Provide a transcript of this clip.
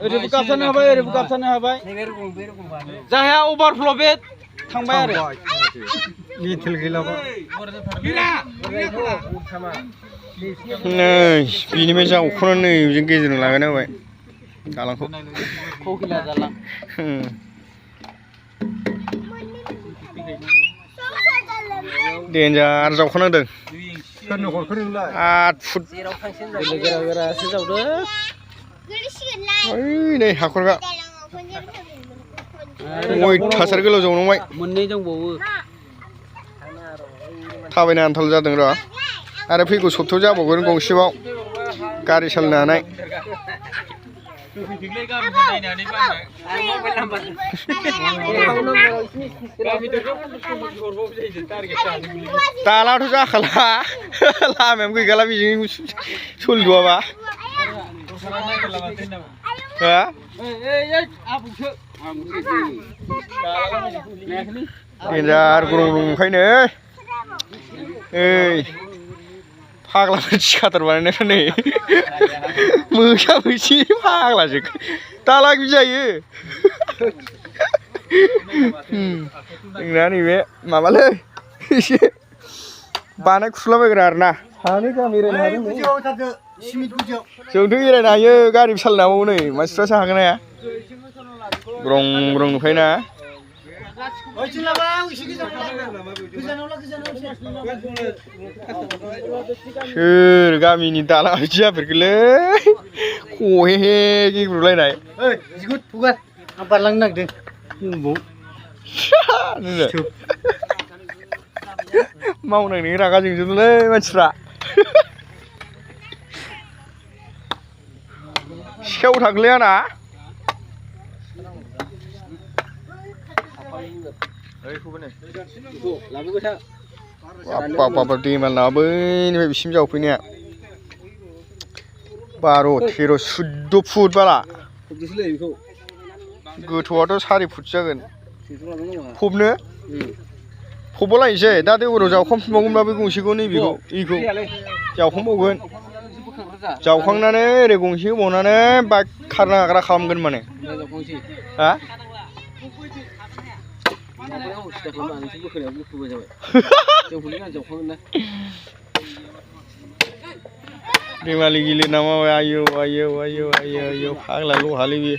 ओरैबो गाबसानो हाबाय ओरैबो गाबसानो हाबाय जाहाया अभारफ्ल' बे थांबाय आरो लिथल गैलाबा नै बिनिफ्राय जावख'नानै नै जों गेजेरजों लागायना होबाय दालांखौ खौखिला जालां देन्जार जावख'नांदों 8 फुट गोरासो जावदो ओइ नै हाखरगा थासारि गोलाव जावनांबाय मोननै दंबावो थाबायनो आन्थाल जादों र' आरो फैगौ सप्तायाव जाबावगोन गंसेबाव गारि सालायनो हानाय दालाथ' जाखाला लामायानो गैखाला बेजों सोलिथ'वाबा देन्जार गरम ओंखायनो ओइ फाग्ला थिखादार बानायनायफ्रा नै मोसा मैसि फाग्लासो दाला बिदि जायो जोंना नैबे माबालै एसे बानाय खुलाबायग्रा आरोना सानै गाहाम एरायनो हादों जोंथ' एरायनो हायो गारि सालायनो हाबावो नै मानसिफ्रासो हागोन हाया ग्रं ग्रं नुखायोना सोर गामिनि दालां बिदि जाफेरखोलै खहेहे गिग्रुलायनाय आं बारलांनो नागिरदों मावनायनि रागा जोंजोबोलै मानसिफ्रा सिखायाव थांलै आंना बाबा दैमाल नामा बैनिफ्राय बिसिम जावफैनाया 12, 13, 14 फुट बाला गोथौआथ' 4 फुट जागोन फबनो फबबा लायनोसै दा दैबाराव जावखांफिनबावगोनब्ला बे गंसेखौ नैबेखौ इखौ जावखांबावगोन जावखांनानै ओरै गंसे होबावनानै बाइक खारनो हाग्रा खालामगोन माने हा दैमालि गिलिर नामा आयौ आयौ आयौ आयौ आयौ फाग्ला लहालै बियो